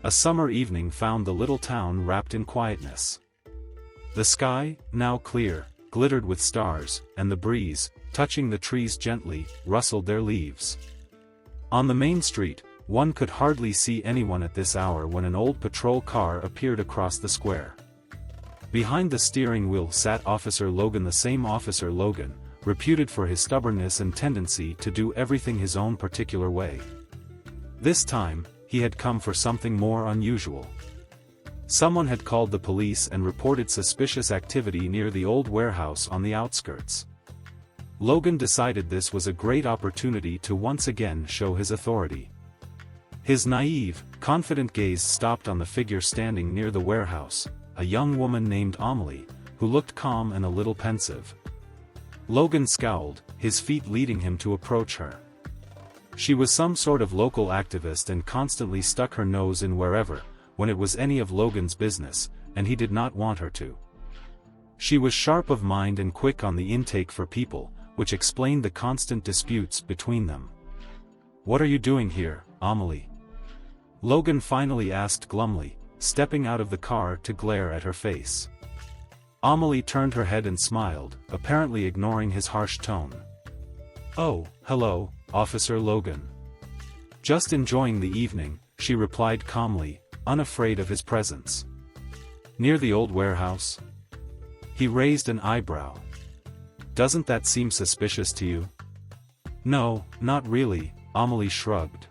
A summer evening found the little town wrapped in quietness. The sky, now clear, glittered with stars, and the breeze, touching the trees gently, rustled their leaves. On the main street, one could hardly see anyone at this hour when an old patrol car appeared across the square. Behind the steering wheel sat Officer Logan, the same Officer Logan, reputed for his stubbornness and tendency to do everything his own particular way. This time, he had come for something more unusual. Someone had called the police and reported suspicious activity near the old warehouse on the outskirts. Logan decided this was a great opportunity to once again show his authority. His naive, confident gaze stopped on the figure standing near the warehouse, a young woman named Amelie, who looked calm and a little pensive. Logan scowled, his feet leading him to approach her. She was some sort of local activist and constantly stuck her nose in wherever, when it was any of Logan's business, and he did not want her to. She was sharp of mind and quick on the intake for people, which explained the constant disputes between them. "What are you doing here, Amelie?" Logan finally asked glumly, stepping out of the car to glare at her face. Amelie turned her head and smiled, apparently ignoring his harsh tone. "Oh, hello, Officer Logan. Just enjoying the evening," she replied calmly, unafraid of his presence. "Near the old warehouse?" He raised an eyebrow. "Doesn't that seem suspicious to you?" "No, not really," Amelie shrugged.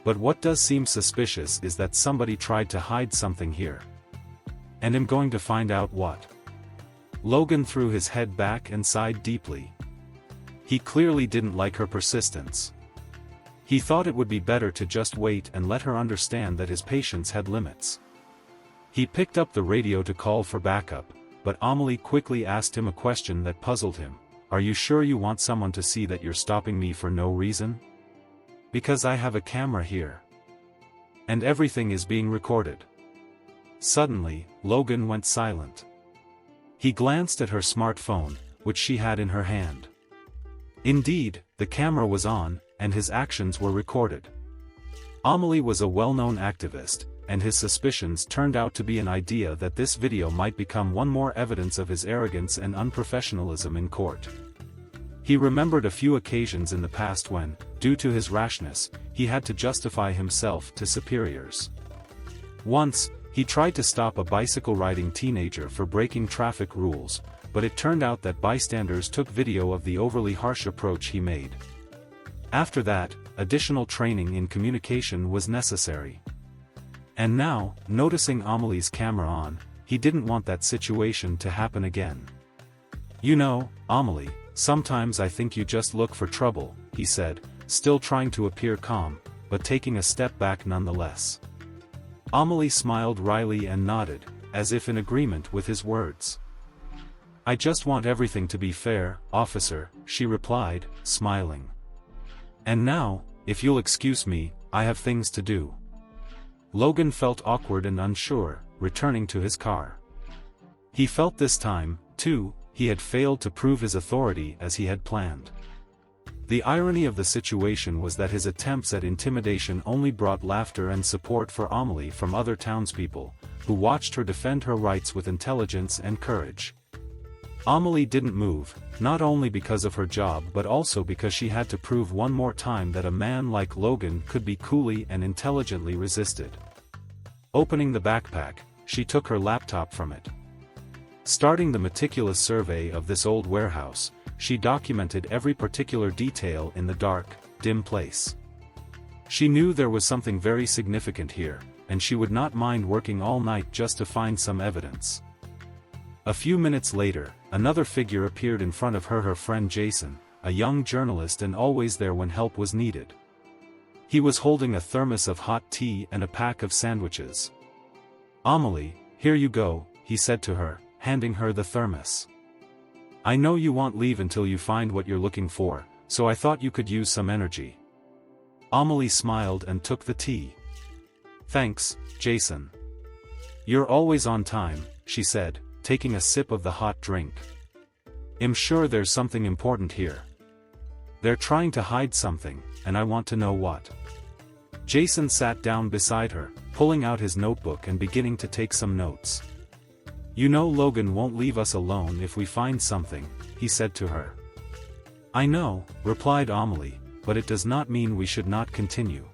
"But what does seem suspicious is that somebody tried to hide something here. And I'm going to find out what." Logan threw his head back and sighed deeply. He clearly didn't like her persistence. He thought it would be better to just wait and let her understand that his patience had limits. He picked up the radio to call for backup, but Amelie quickly asked him a question that puzzled him. "Are you sure you want someone to see that you're stopping me for no reason?" "Because I have a camera here. And everything is being recorded." Suddenly, Logan went silent. He glanced at her smartphone, which she had in her hand. Indeed, the camera was on, and his actions were recorded. Amelie was a well-known activist, and his suspicions turned out to be an idea that this video might become one more evidence of his arrogance and unprofessionalism in court. He remembered a few occasions in the past when, due to his rashness, he had to justify himself to superiors. Once, he tried to stop a bicycle-riding teenager for breaking traffic rules, but it turned out that bystanders took video of the overly harsh approach he made. After that, additional training in communication was necessary. And now, noticing Amelie's camera on, he didn't want that situation to happen again. "You know, Amelie, sometimes I think you just look for trouble," he said, still trying to appear calm, but taking a step back nonetheless. Amelie smiled wryly and nodded, as if in agreement with his words. "I just want everything to be fair, officer," she replied, smiling. "And now, if you'll excuse me, I have things to do." Logan felt awkward and unsure, returning to his car. He felt this time, too, he had failed to prove his authority as he had planned. The irony of the situation was that his attempts at intimidation only brought laughter and support for Amelie from other townspeople, who watched her defend her rights with intelligence and courage. Amelie didn't move, not only because of her job but also because she had to prove one more time that a man like Logan could be coolly and intelligently resisted. Opening the backpack, she took her laptop from it. Starting the meticulous survey of this old warehouse, she documented every particular detail in the dark, dim place. She knew there was something very significant here, and she would not mind working all night just to find some evidence. A few minutes later, another figure appeared in front of her, her friend Jason, a young journalist and always there when help was needed. He was holding a thermos of hot tea and a pack of sandwiches. "Amelie, here you go," he said to her, handing her the thermos. "I know you won't leave until you find what you're looking for, so I thought you could use some energy." Amelie smiled and took the tea. "Thanks, Jason. You're always on time," she said, taking a sip of the hot drink. "I'm sure there's something important here. They're trying to hide something, and I want to know what." Jason sat down beside her, pulling out his notebook and beginning to take some notes. "You know Logan won't leave us alone if we find something," he said to her. "I know," replied Amelie, "but it does not mean we should not continue.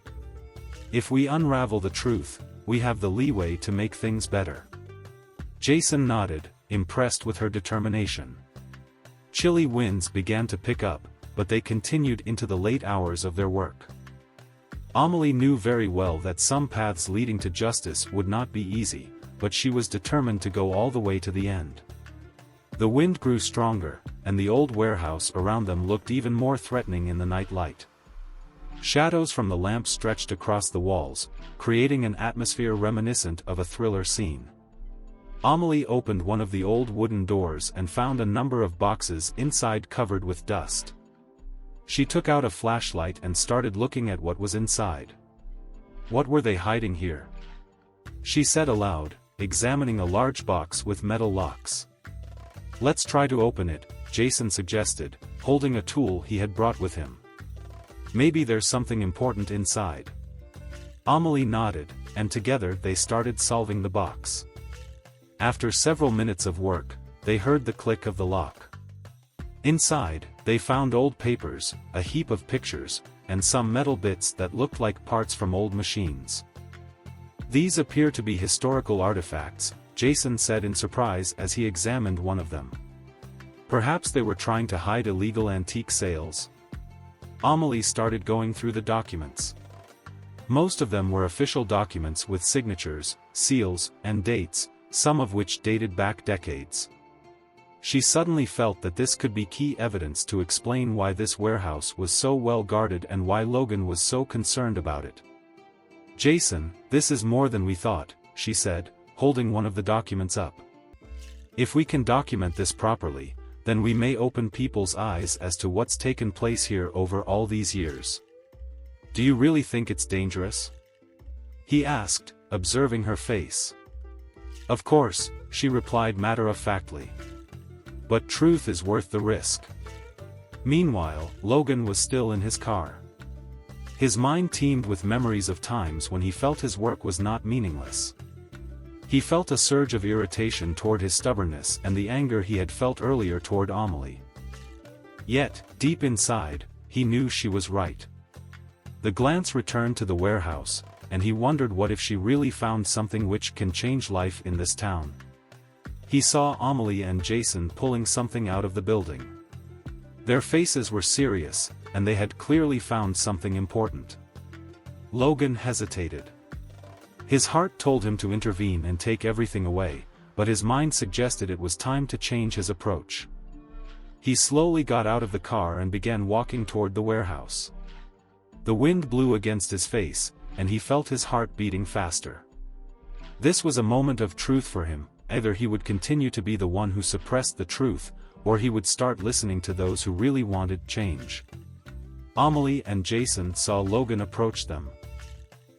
If we unravel the truth, we have the leeway to make things better." Jason nodded, impressed with her determination. Chilly winds began to pick up, but they continued into the late hours of their work. Amelie knew very well that some paths leading to justice would not be easy, but she was determined to go all the way to the end. The wind grew stronger, and the old warehouse around them looked even more threatening in the night light. Shadows from the lamps stretched across the walls, creating an atmosphere reminiscent of a thriller scene. Amelie opened one of the old wooden doors and found a number of boxes inside covered with dust. She took out a flashlight and started looking at what was inside. What were they hiding here? She said aloud, examining a large box with metal locks. "Let's try to open it," Jason suggested, holding a tool he had brought with him. "Maybe there's something important inside." Amelie nodded, and together they started solving the box. After several minutes of work, they heard the click of the lock. Inside, they found old papers, a heap of pictures, and some metal bits that looked like parts from old machines. "These appear to be historical artifacts," Jason said in surprise as he examined one of them. "Perhaps they were trying to hide illegal antique sales?" Amelie started going through the documents. Most of them were official documents with signatures, seals, and dates, some of which dated back decades. She suddenly felt that this could be key evidence to explain why this warehouse was so well guarded and why Logan was so concerned about it. "Jason, this is more than we thought," she said, holding one of the documents up. "If we can document this properly, then we may open people's eyes as to what's taken place here over all these years." "Do you really think it's dangerous?" he asked, observing her face. "Of course," she replied matter-of-factly. "But truth is worth the risk." Meanwhile, Logan was still in his car. His mind teemed with memories of times when he felt his work was not meaningless. He felt a surge of irritation toward his stubbornness and the anger he had felt earlier toward Amelie. Yet, deep inside, he knew she was right. The glance returned to the warehouse, and he wondered what if she really found something which can change life in this town. He saw Amelie and Jason pulling something out of the building. Their faces were serious, and they had clearly found something important. Logan hesitated. His heart told him to intervene and take everything away, but his mind suggested it was time to change his approach. He slowly got out of the car and began walking toward the warehouse. The wind blew against his face, and he felt his heart beating faster. This was a moment of truth for him. Either he would continue to be the one who suppressed the truth, or he would start listening to those who really wanted change. Amelie and Jason saw Logan approach them.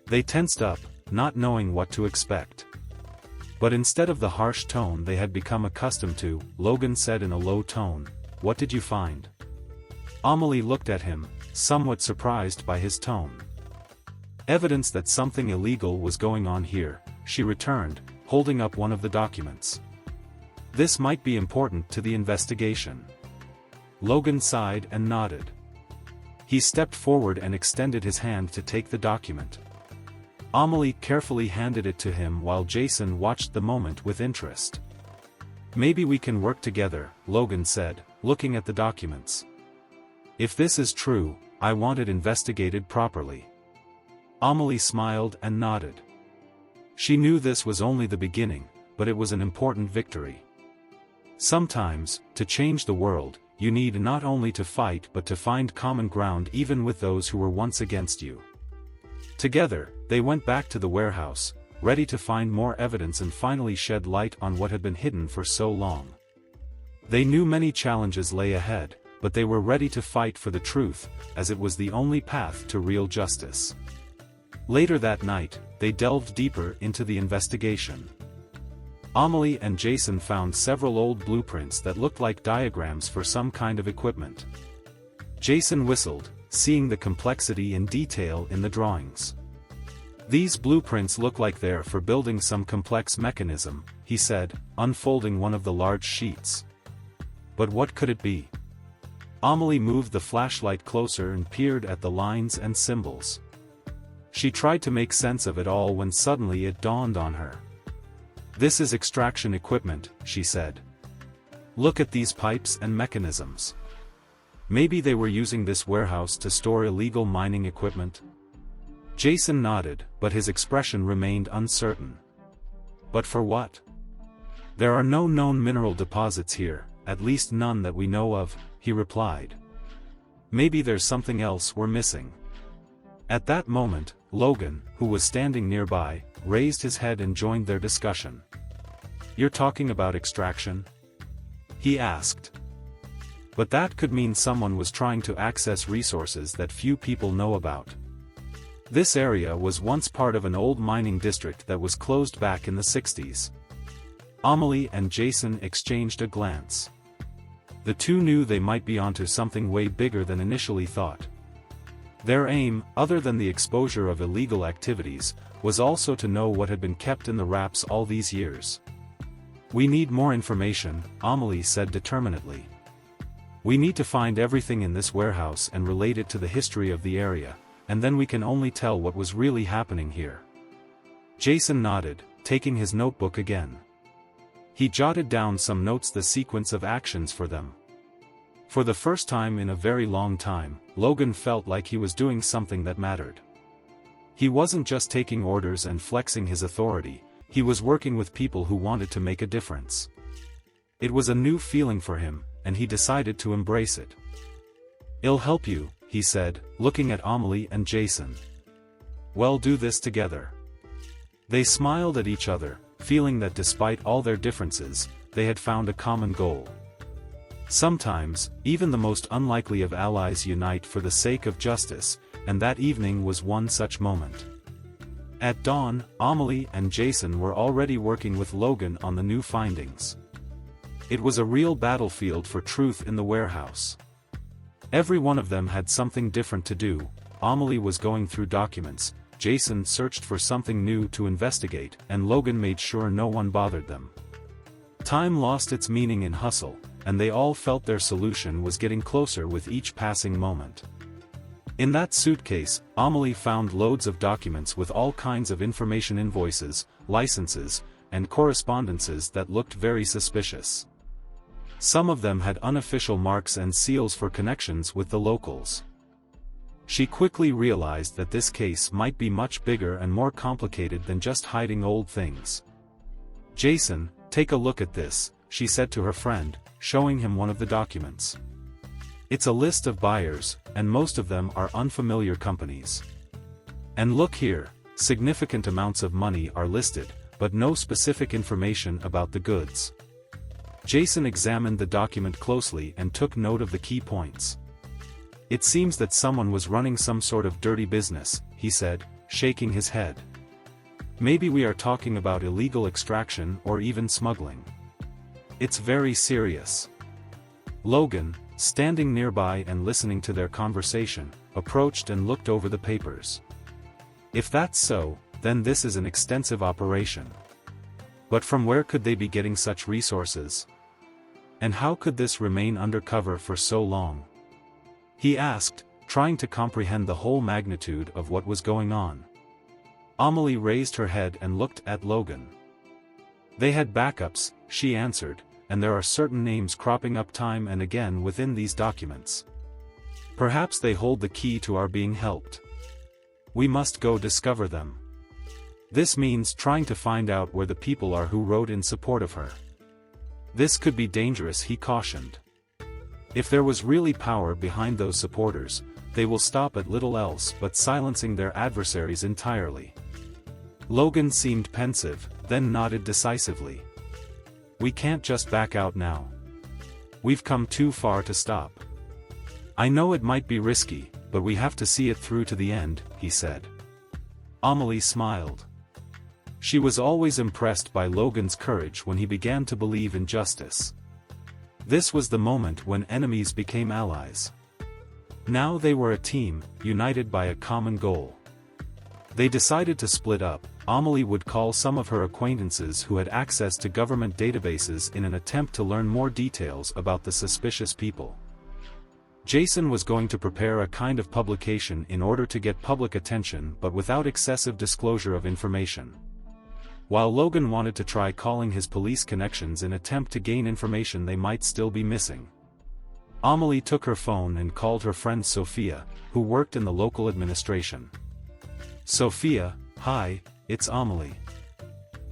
They tensed up, not knowing what to expect. But instead of the harsh tone they had become accustomed to, Logan said in a low tone, "What did you find?" Amelie looked at him, somewhat surprised by his tone. "Evidence that something illegal was going on here," she returned, holding up one of the documents. "This might be important to the investigation." Logan sighed and nodded. He stepped forward and extended his hand to take the document. Amelie carefully handed it to him while Jason watched the moment with interest. "Maybe we can work together," Logan said, looking at the documents. "If this is true, I want it investigated properly." Amelie smiled and nodded. She knew this was only the beginning, but it was an important victory. Sometimes, to change the world, you need not only to fight but to find common ground even with those who were once against you. Together, they went back to the warehouse, ready to find more evidence and finally shed light on what had been hidden for so long. They knew many challenges lay ahead, but they were ready to fight for the truth, as it was the only path to real justice. Later that night, they delved deeper into the investigation. Amelie and Jason found several old blueprints that looked like diagrams for some kind of equipment. Jason whistled, seeing the complexity and detail in the drawings. "These blueprints look like they're for building some complex mechanism," he said, unfolding one of the large sheets. "But what could it be?" Amelie moved the flashlight closer and peered at the lines and symbols. She tried to make sense of it all when suddenly it dawned on her. "This is extraction equipment," she said. "Look at these pipes and mechanisms. Maybe they were using this warehouse to store illegal mining equipment?" Jason nodded, but his expression remained uncertain. "But for what?" "There are no known mineral deposits here, at least none that we know of," he replied. "Maybe there's something else we're missing." At that moment, Logan, who was standing nearby, raised his head and joined their discussion. "You're talking about extraction?" he asked. "But that could mean someone was trying to access resources that few people know about. This area was once part of an old mining district that was closed back in the 60s. Amelie and Jason exchanged a glance. The two knew they might be onto something way bigger than initially thought. Their aim, other than the exposure of illegal activities, was also to know what had been kept in the wraps all these years. "We need more information," Amelie said determinedly. "We need to find everything in this warehouse and relate it to the history of the area, and then we can only tell what was really happening here." Jason nodded, taking his notebook again. He jotted down some notes, the sequence of actions for them. For the first time in a very long time, Logan felt like he was doing something that mattered. He wasn't just taking orders and flexing his authority, he was working with people who wanted to make a difference. It was a new feeling for him, and he decided to embrace it. "It'll help you," he said, looking at Amelie and Jason. "We'll do this together." They smiled at each other, feeling that despite all their differences, they had found a common goal. Sometimes, even the most unlikely of allies unite for the sake of justice, and that evening was one such moment. At dawn, Amelie and Jason were already working with Logan on the new findings. It was a real battlefield for truth in the warehouse. Every one of them had something different to do. Amelie was going through documents, Jason searched for something new to investigate, and Logan made sure no one bothered them. Time lost its meaning in hustle, and they all felt their solution was getting closer with each passing moment. In that suitcase, Amelie found loads of documents with all kinds of information, invoices, licenses, and correspondences that looked very suspicious. Some of them had unofficial marks and seals for connections with the locals. She quickly realized that this case might be much bigger and more complicated than just hiding old things. "Jason, take a look at this," she said to her friend, showing him one of the documents. "It's a list of buyers, and most of them are unfamiliar companies. And look here, significant amounts of money are listed, but no specific information about the goods." Jason examined the document closely and took note of the key points. "It seems that someone was running some sort of dirty business," he said, shaking his head. "Maybe we are talking about illegal extraction or even smuggling. It's very serious." Logan, standing nearby and listening to their conversation, approached and looked over the papers. "If that's so, then this is an extensive operation. But from where could they be getting such resources? And how could this remain undercover for so long?" he asked, trying to comprehend the whole magnitude of what was going on. Amelie raised her head and looked at Logan. "They had backups," she answered, "and there are certain names cropping up time and again within these documents. Perhaps they hold the key to our being helped. We must go discover them. This means trying to find out where the people are who wrote in support of her. This could be dangerous," he cautioned. "If there was really power behind those supporters, they will stop at little else but silencing their adversaries entirely." Logan seemed pensive, then nodded decisively. "We can't just back out now. We've come too far to stop. I know it might be risky, but we have to see it through to the end," he said. Amelie smiled. She was always impressed by Logan's courage when he began to believe in justice. This was the moment when enemies became allies. Now they were a team, united by a common goal. They decided to split up. Amelie would call some of her acquaintances who had access to government databases in an attempt to learn more details about the suspicious people. Jason was going to prepare a kind of publication in order to get public attention but without excessive disclosure of information. While Logan wanted to try calling his police connections in an attempt to gain information they might still be missing. Amelie took her phone and called her friend Sophia, who worked in the local administration. "Sophia, hi, it's Amelie.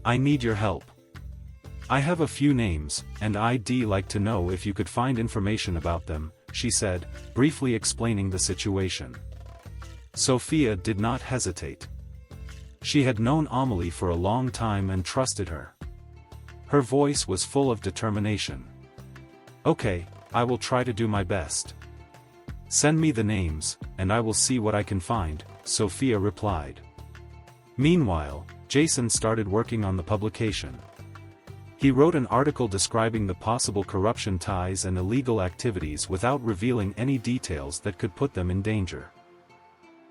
I need your help. I have a few names, and I'd like to know if you could find information about them," she said, briefly explaining the situation. Sophia did not hesitate. She had known Amelie for a long time and trusted her. Her voice was full of determination. "Okay, I will try to do my best. Send me the names, and I will see what I can find," Sophia replied. Meanwhile, Jason started working on the publication. He wrote an article describing the possible corruption ties and illegal activities without revealing any details that could put them in danger.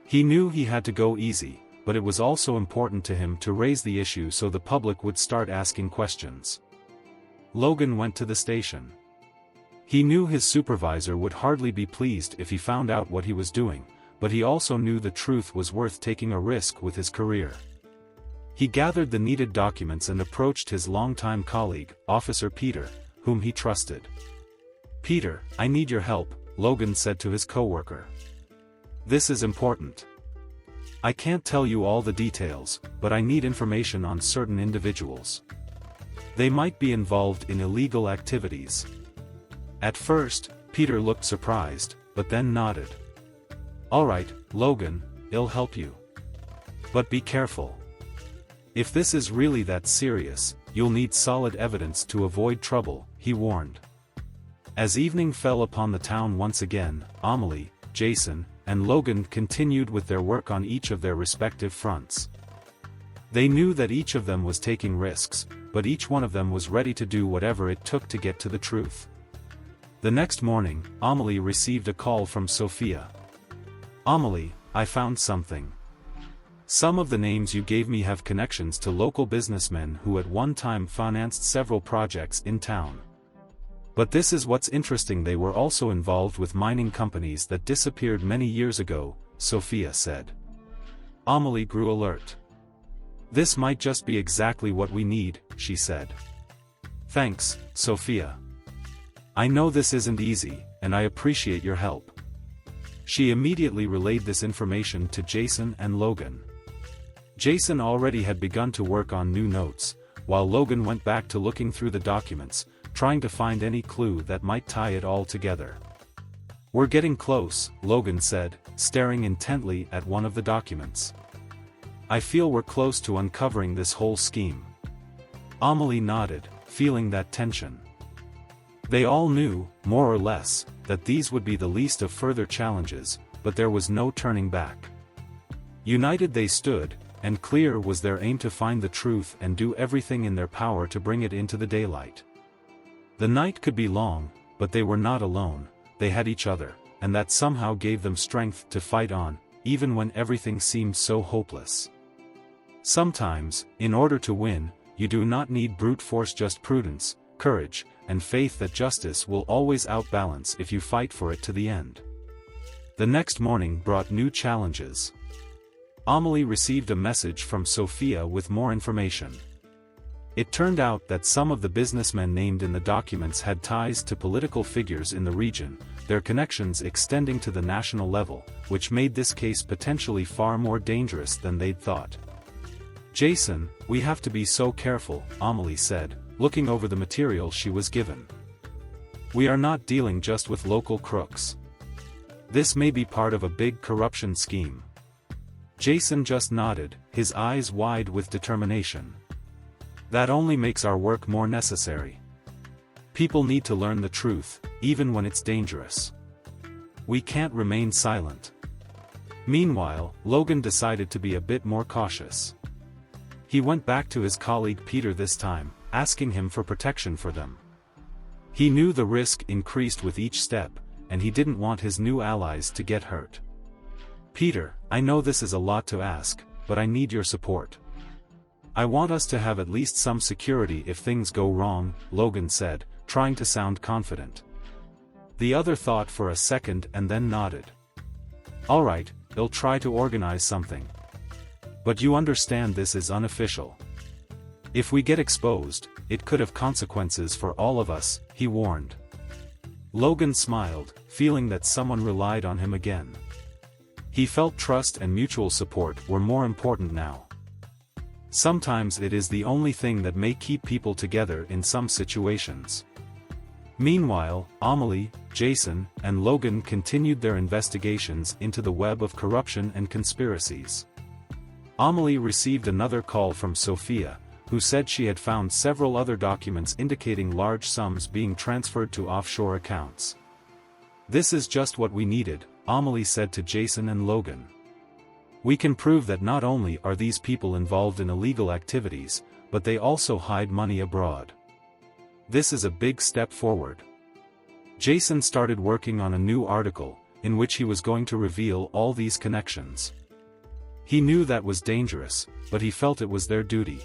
He knew he had to go easy, but it was also important to him to raise the issue so the public would start asking questions. Logan went to the station. He knew his supervisor would hardly be pleased if he found out what he was doing, but he also knew the truth was worth taking a risk with his career. He gathered the needed documents and approached his longtime colleague, Officer Peter, whom he trusted. "Peter, I need your help," Logan said to his coworker. "This is important. I can't tell you all the details, but I need information on certain individuals. They might be involved in illegal activities." At first, Peter looked surprised, but then nodded. "All right, Logan, I'll help you. But be careful. If this is really that serious, you'll need solid evidence to avoid trouble," he warned. As evening fell upon the town once again, Amelie, Jason, and Logan continued with their work on each of their respective fronts. They knew that each of them was taking risks, but each one of them was ready to do whatever it took to get to the truth. The next morning, Amelie received a call from Sophia. "Amelie, I found something. Some of the names you gave me have connections to local businessmen who at one time financed several projects in town. But this is what's interesting, they were also involved with mining companies that disappeared many years ago," Sophia said. Amelie grew alert. "This might just be exactly what we need," she said. "Thanks, Sophia. I know this isn't easy, and I appreciate your help." She immediately relayed this information to Jason and Logan. Jason already had begun to work on new notes, while Logan went back to looking through the documents, trying to find any clue that might tie it all together. "We're getting close," Logan said, staring intently at one of the documents. "I feel we're close to uncovering this whole scheme." Amelie nodded, feeling that tension. They all knew, more or less, that these would be the least of further challenges, but there was no turning back. United they stood, and clear was their aim to find the truth and do everything in their power to bring it into the daylight. The night could be long, but they were not alone, they had each other, and that somehow gave them strength to fight on, even when everything seemed so hopeless. Sometimes, in order to win, you do not need brute force, just prudence, courage, and faith that justice will always outbalance if you fight for it to the end. The next morning brought new challenges. Amelie received a message from Sophia with more information. It turned out that some of the businessmen named in the documents had ties to political figures in the region, their connections extending to the national level, which made this case potentially far more dangerous than they'd thought. "Jason, we have to be so careful," Amelie said, looking over the material she was given. "We are not dealing just with local crooks. This may be part of a big corruption scheme." Jason just nodded, his eyes wide with determination. "That only makes our work more necessary. People need to learn the truth, even when it's dangerous. We can't remain silent." Meanwhile, Logan decided to be a bit more cautious. He went back to his colleague Peter this time, asking him for protection for them. He knew the risk increased with each step, and he didn't want his new allies to get hurt. "Peter, I know this is a lot to ask, but I need your support. I want us to have at least some security if things go wrong, Logan said, trying to sound confident. The other thought for a second and then nodded. All right, they'll try to organize something. But you understand this is unofficial. If we get exposed, it could have consequences for all of us, he warned. Logan smiled, feeling that someone relied on him again. He felt trust and mutual support were more important now. Sometimes it is the only thing that may keep people together in some situations. Meanwhile, Amelie, Jason, and Logan continued their investigations into the web of corruption and conspiracies. Amelie received another call from Sophia, who said she had found several other documents indicating large sums being transferred to offshore accounts. This is just what we needed, Amelie said to Jason and Logan. We can prove that not only are these people involved in illegal activities, but they also hide money abroad. This is a big step forward. Jason started working on a new article, in which he was going to reveal all these connections. He knew that was dangerous, but he felt it was their duty.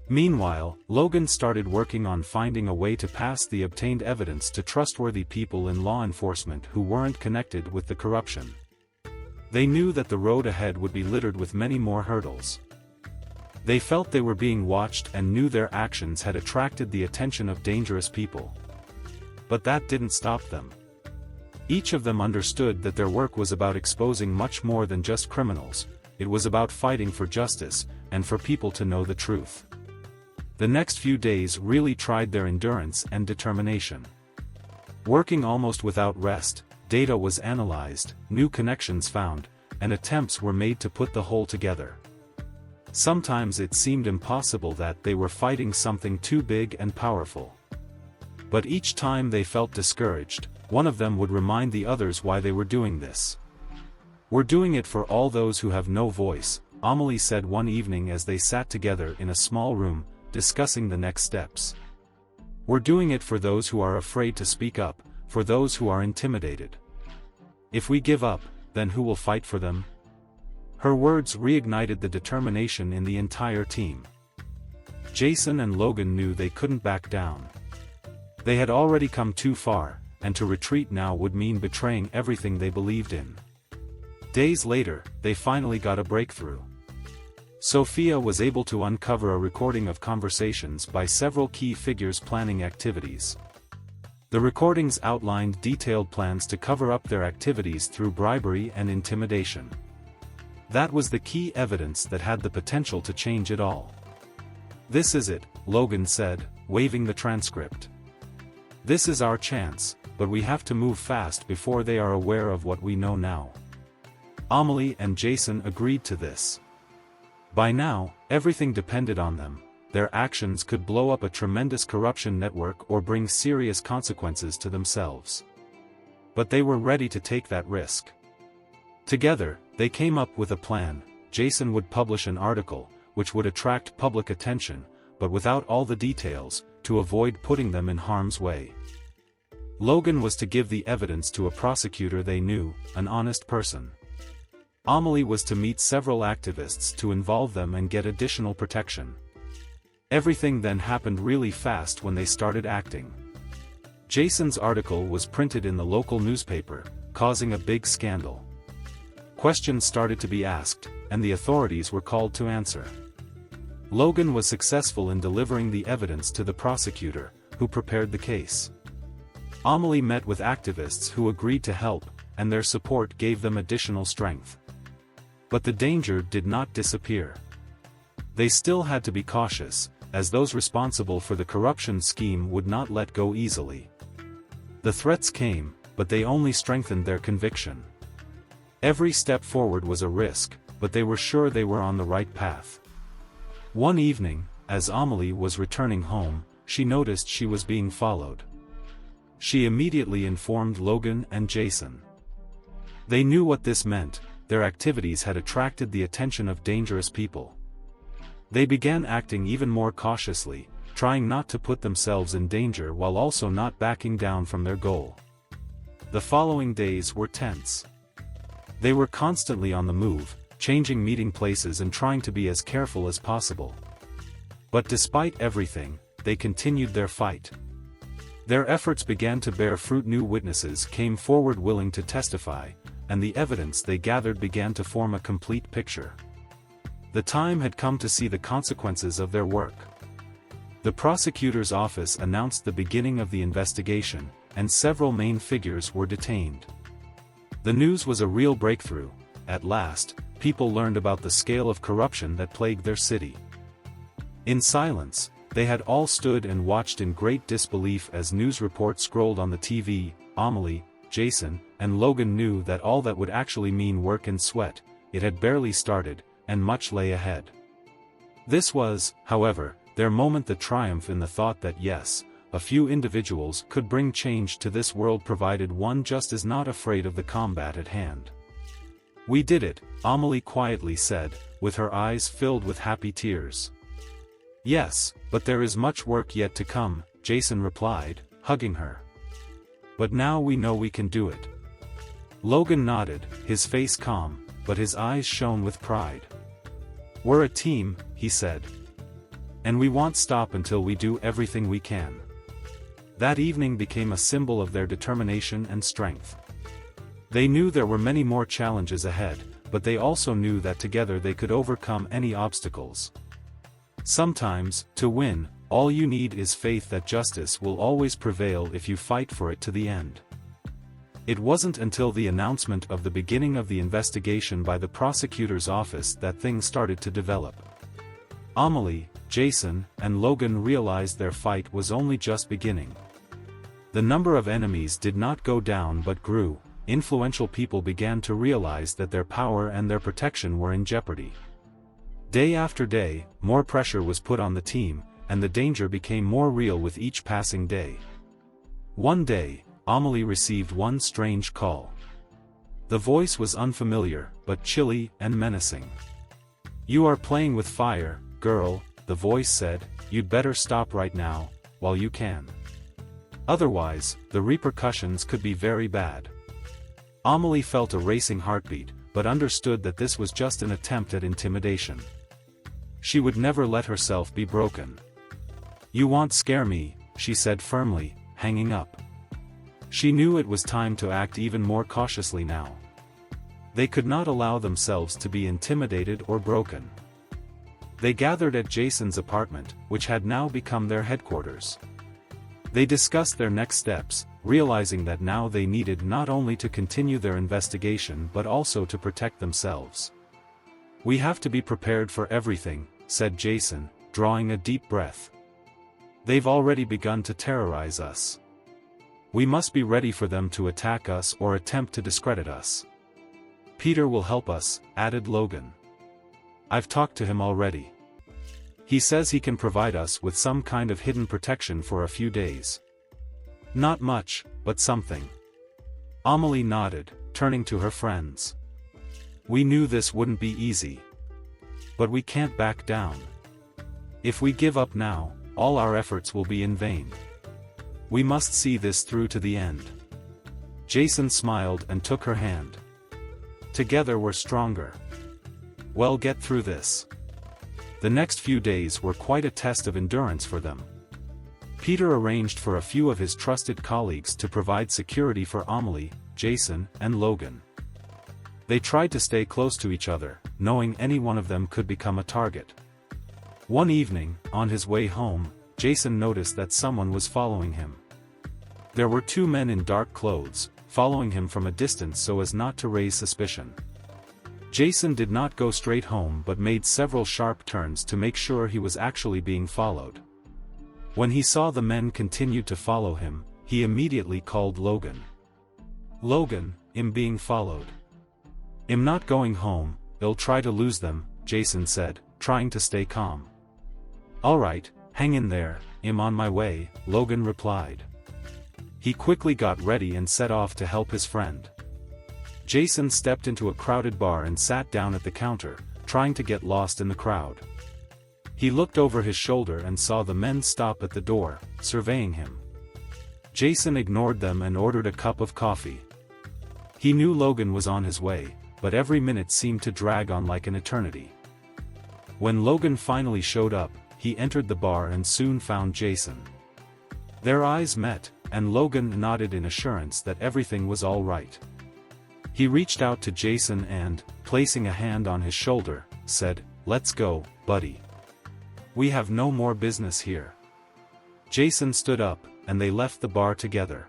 Meanwhile, Logan started working on finding a way to pass the obtained evidence to trustworthy people in law enforcement who weren't connected with the corruption. They knew that the road ahead would be littered with many more hurdles. They felt they were being watched and knew their actions had attracted the attention of dangerous people. But that didn't stop them. Each of them understood that their work was about exposing much more than just criminals. It was about fighting for justice, and for people to know the truth. The next few days really tried their endurance and determination. Working almost without rest, data was analyzed, new connections found, and attempts were made to put the whole together. Sometimes it seemed impossible that they were fighting something too big and powerful. But each time they felt discouraged, one of them would remind the others why they were doing this. We're doing it for all those who have no voice, Amelie said one evening as they sat together in a small room, discussing the next steps. We're doing it for those who are afraid to speak up, for those who are intimidated. If we give up, then who will fight for them? Her words reignited the determination in the entire team. Jason and Logan knew they couldn't back down. They had already come too far, and to retreat now would mean betraying everything they believed in. Days later, they finally got a breakthrough. Sophia was able to uncover a recording of conversations by several key figures planning activities. The recordings outlined detailed plans to cover up their activities through bribery and intimidation. That was the key evidence that had the potential to change it all. This is it, Logan said, waving the transcript. This is our chance, but we have to move fast before they are aware of what we know now. Amelie and Jason agreed to this. By now, everything depended on them. Their actions could blow up a tremendous corruption network or bring serious consequences to themselves. But they were ready to take that risk. Together, they came up with a plan. Jason would publish an article, which would attract public attention, but without all the details, to avoid putting them in harm's way. Logan was to give the evidence to a prosecutor they knew, an honest person. Amelie was to meet several activists to involve them and get additional protection. Everything then happened really fast when they started acting. Jason's article was printed in the local newspaper, causing a big scandal. Questions started to be asked, and the authorities were called to answer. Logan was successful in delivering the evidence to the prosecutor, who prepared the case. Amelie met with activists who agreed to help, and their support gave them additional strength. But the danger did not disappear. They still had to be cautious, as those responsible for the corruption scheme would not let go easily. The threats came, but they only strengthened their conviction. Every step forward was a risk, but they were sure they were on the right path. One evening, as Amelie was returning home, she noticed she was being followed. She immediately informed Logan and Jason. They knew what this meant. Their activities had attracted the attention of dangerous people. They began acting even more cautiously, trying not to put themselves in danger while also not backing down from their goal. The following days were tense. They were constantly on the move, changing meeting places and trying to be as careful as possible. But despite everything, they continued their fight. Their efforts began to bear fruit. New witnesses came forward willing to testify, and the evidence they gathered began to form a complete picture. The time had come to see the consequences of their work. The prosecutor's office announced the beginning of the investigation, and several main figures were detained. The news was a real breakthrough. At last, people learned about the scale of corruption that plagued their city. In silence, they had all stood and watched in great disbelief as news reports scrolled on the TV. Amelie, Jason, and Logan knew that all that would actually mean work and sweat. It had barely started, and much lay ahead. This was, however, their moment, the triumph in the thought that yes, a few individuals could bring change to this world provided one just is not afraid of the combat at hand. "We did it," Amelie quietly said, with her eyes filled with happy tears. "Yes, but there is much work yet to come," Jason replied, hugging her. "But now we know we can do it." Logan nodded, his face calm, but his eyes shone with pride. "We're a team," he said. "And we won't stop until we do everything we can." That evening became a symbol of their determination and strength. They knew there were many more challenges ahead, but they also knew that together they could overcome any obstacles. Sometimes, to win, all you need is faith that justice will always prevail if you fight for it to the end. It wasn't until the announcement of the beginning of the investigation by the prosecutor's office that things started to develop. Amelie, Jason, and Logan realized their fight was only just beginning. The number of enemies did not go down but grew. Influential people began to realize that their power and their protection were in jeopardy. Day after day, more pressure was put on the team, and the danger became more real with each passing day. One day, Amelie received one strange call. The voice was unfamiliar, but chilly and menacing. "You are playing with fire, girl," the voice said. "You'd better stop right now, while you can. Otherwise, the repercussions could be very bad." Amelie felt a racing heartbeat, but understood that this was just an attempt at intimidation. She would never let herself be broken. "You won't scare me," she said firmly, hanging up. She knew it was time to act even more cautiously now. They could not allow themselves to be intimidated or broken. They gathered at Jason's apartment, which had now become their headquarters. They discussed their next steps, realizing that now they needed not only to continue their investigation but also to protect themselves. "We have to be prepared for everything," said Jason, drawing a deep breath. "They've already begun to terrorize us. We must be ready for them to attack us or attempt to discredit us." "Peter will help us," added Logan. "I've talked to him already. He says he can provide us with some kind of hidden protection for a few days." "Not much, but something." Amelie nodded, turning to her friends. "We knew this wouldn't be easy. But we can't back down. If we give up now, all our efforts will be in vain. We must see this through to the end." Jason smiled and took her hand. "Together we're stronger. Well, get through this." The next few days were quite a test of endurance for them. Peter arranged for a few of his trusted colleagues to provide security for Amelie, Jason, and Logan. They tried to stay close to each other, knowing any one of them could become a target. One evening, on his way home, Jason noticed that someone was following him. There were two men in dark clothes, following him from a distance so as not to raise suspicion. Jason did not go straight home but made several sharp turns to make sure he was actually being followed. When he saw the men continued to follow him, he immediately called Logan. "Logan, I'm being followed. I'm not going home, I'll try to lose them," Jason said, trying to stay calm. "All right, hang in there, I'm on my way," Logan replied. He quickly got ready and set off to help his friend. Jason stepped into a crowded bar and sat down at the counter, trying to get lost in the crowd. He looked over his shoulder and saw the men stop at the door, surveying him. Jason ignored them and ordered a cup of coffee. He knew Logan was on his way, but every minute seemed to drag on like an eternity. When Logan finally showed up, he entered the bar and soon found Jason. Their eyes met, and Logan nodded in assurance that everything was all right. He reached out to Jason and, placing a hand on his shoulder, said, "Let's go, buddy. We have no more business here." Jason stood up, and they left the bar together.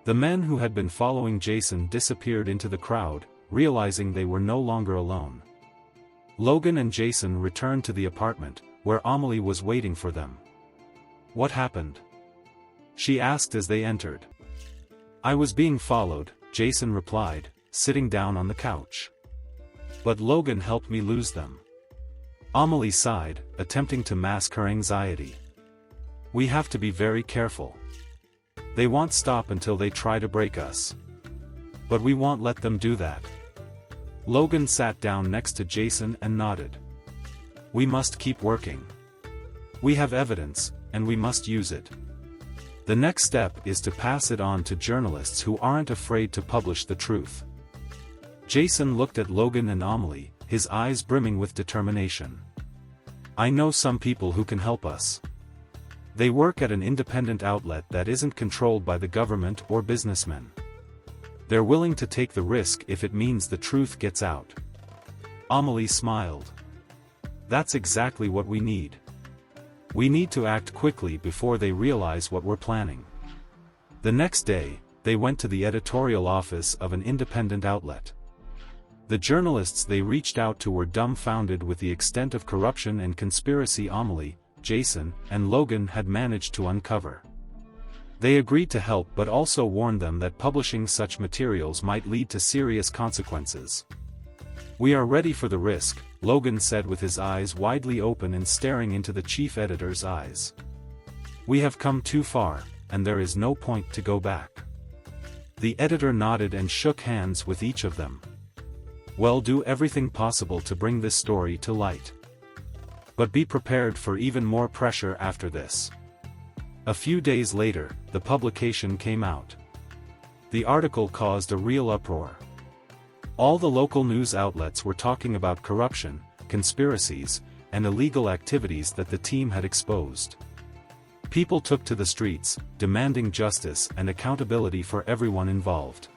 The men who had been following Jason disappeared into the crowd, realizing they were no longer alone. Logan and Jason returned to the apartment, where Amelie was waiting for them. "What happened?" she asked as they entered. "I was being followed," Jason replied, sitting down on the couch. "But Logan helped me lose them." Amelie sighed, attempting to mask her anxiety. "We have to be very careful. They won't stop until they try to break us. But we won't let them do that." Logan sat down next to Jason and nodded. "We must keep working. We have evidence, and we must use it. The next step is to pass it on to journalists who aren't afraid to publish the truth." Jason looked at Logan and Amelie, his eyes brimming with determination. "I know some people who can help us. They work at an independent outlet that isn't controlled by the government or businessmen. They're willing to take the risk if it means the truth gets out." Amelie smiled. "That's exactly what we need. We need to act quickly before they realize what we're planning." The next day, they went to the editorial office of an independent outlet. The journalists they reached out to were dumbfounded with the extent of corruption and conspiracy Amelie, Jason, and Logan had managed to uncover. They agreed to help but also warned them that publishing such materials might lead to serious consequences. "We are ready for the risk," Logan said with his eyes widely open and staring into the chief editor's eyes. "We have come too far, and there is no point to go back." The editor nodded and shook hands with each of them. "We'll do everything possible to bring this story to light. But be prepared for even more pressure after this." A few days later, the publication came out. The article caused a real uproar. All the local news outlets were talking about corruption, conspiracies, and illegal activities that the team had exposed. People took to the streets, demanding justice and accountability for everyone involved.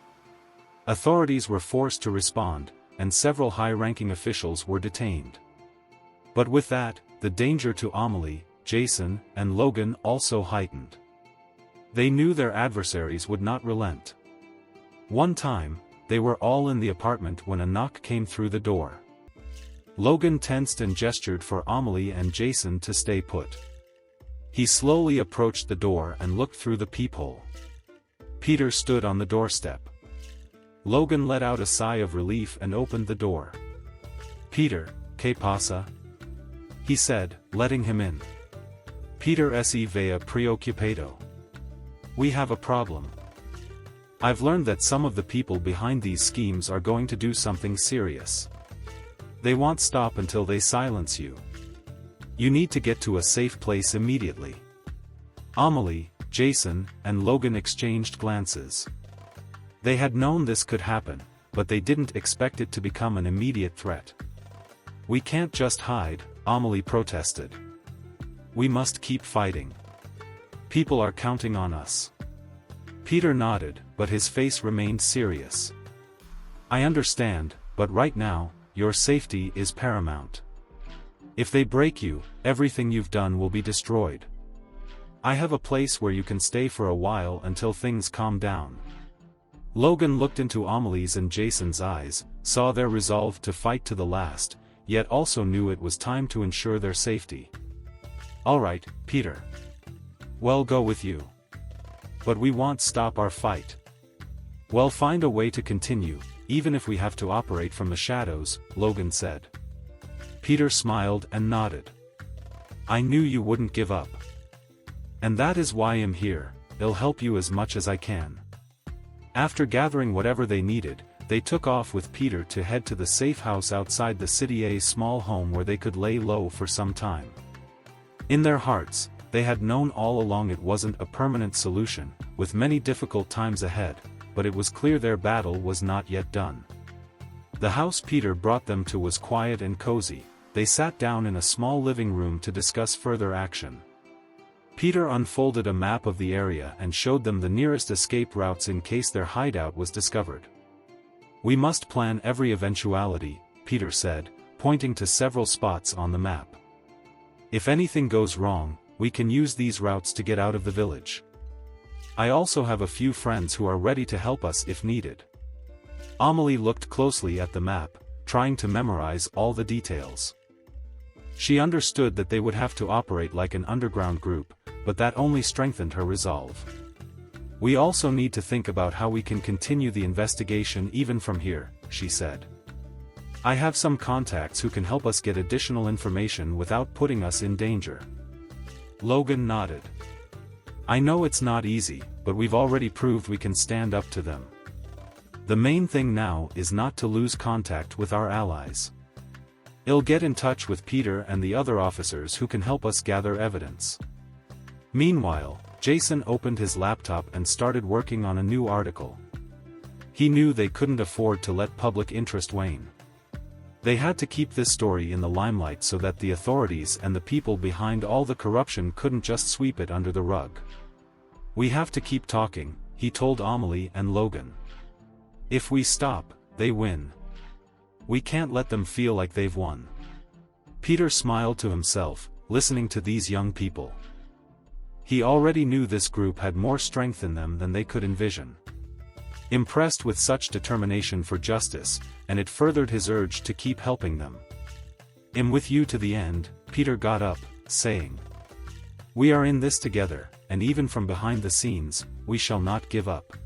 Authorities were forced to respond, and several high-ranking officials were detained. But with that, the danger to Amelie, Jason, and Logan also heightened. They knew their adversaries would not relent. One time, they were all in the apartment when a knock came through the door. Logan tensed and gestured for Amelie and Jason to stay put. He slowly approached the door and looked through the peephole. Peter stood on the doorstep. Logan let out a sigh of relief and opened the door. "Peter, ¿qué pasa?" he said, letting him in. Peter se veía preocupado. "We have a problem. I've learned that some of the people behind these schemes are going to do something serious. They won't stop until they silence you. You need to get to a safe place immediately." Amelie, Jason, and Logan exchanged glances. They had known this could happen, but they didn't expect it to become an immediate threat. "We can't just hide," Amelie protested. "We must keep fighting. People are counting on us." Peter nodded, but his face remained serious. "I understand, but right now, your safety is paramount. If they break you, everything you've done will be destroyed. I have a place where you can stay for a while until things calm down." Logan looked into Amelie's and Jason's eyes, saw their resolve to fight to the last, yet also knew it was time to ensure their safety. "All right, Peter. We'll go with you. But we won't stop our fight. We'll find a way to continue, even if we have to operate from the shadows," Logan said. Peter smiled and nodded. "I knew you wouldn't give up. And that is why I'm here. I'll help you as much as I can." After gathering whatever they needed, they took off with Peter to head to the safe house outside the city's small home where they could lay low for some time. In their hearts, they had known all along it wasn't a permanent solution, with many difficult times ahead, but it was clear their battle was not yet done. The house Peter brought them to was quiet and cozy. They sat down in a small living room to discuss further action. Peter unfolded a map of the area and showed them the nearest escape routes in case their hideout was discovered. "We must plan every eventuality," Peter said, pointing to several spots on the map. "If anything goes wrong, we can use these routes to get out of the village. I also have a few friends who are ready to help us if needed." Amelie looked closely at the map, trying to memorize all the details. She understood that they would have to operate like an underground group, but that only strengthened her resolve. "We also need to think about how we can continue the investigation even from here," she said. "I have some contacts who can help us get additional information without putting us in danger." Logan nodded. "I know it's not easy, but we've already proved we can stand up to them. The main thing now is not to lose contact with our allies. I'll get in touch with Peter and the other officers who can help us gather evidence." Meanwhile, Jason opened his laptop and started working on a new article. He knew they couldn't afford to let public interest wane. They had to keep this story in the limelight so that the authorities and the people behind all the corruption couldn't just sweep it under the rug. "We have to keep talking," he told Amelie and Logan. "If we stop, they win. We can't let them feel like they've won." Peter smiled to himself, listening to these young people. He already knew this group had more strength in them than they could envision. Impressed with such determination for justice, and it furthered his urge to keep helping them. "I'm with you to the end," Peter got up, saying. "We are in this together, and even from behind the scenes, we shall not give up."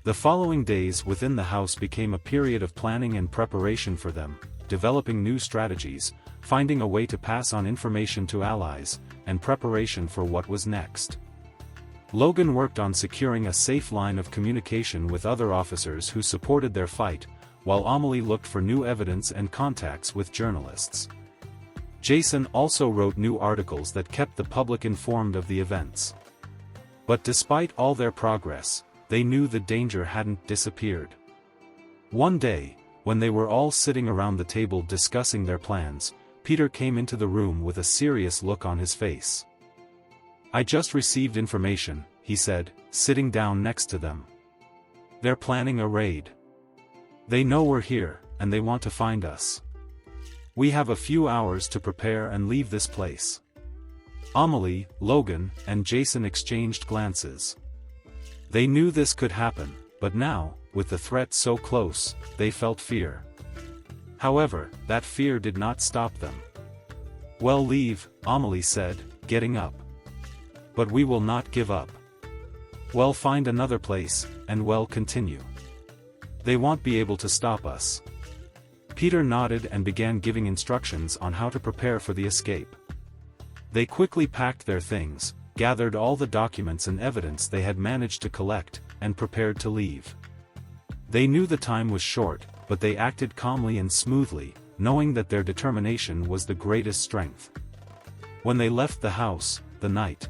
The following days within the house became a period of planning and preparation for them, developing new strategies, finding a way to pass on information to allies, and preparation for what was next. Logan worked on securing a safe line of communication with other officers who supported their fight, while Amelie looked for new evidence and contacts with journalists. Jason also wrote new articles that kept the public informed of the events. But despite all their progress, they knew the danger hadn't disappeared. One day, when they were all sitting around the table discussing their plans, Peter came into the room with a serious look on his face. "I just received information," he said, sitting down next to them. "They're planning a raid. They know we're here, and they want to find us. We have a few hours to prepare and leave this place." Amelie, Logan, and Jason exchanged glances. They knew this could happen, but now, with the threat so close, they felt fear. However, that fear did not stop them. "We'll leave," Amelie said, getting up. "But we will not give up. We'll find another place, and we'll continue. They won't be able to stop us." Peter nodded and began giving instructions on how to prepare for the escape. They quickly packed their things, gathered all the documents and evidence they had managed to collect, and prepared to leave. They knew the time was short, but they acted calmly and smoothly, knowing that their determination was the greatest strength. When they left the house, the night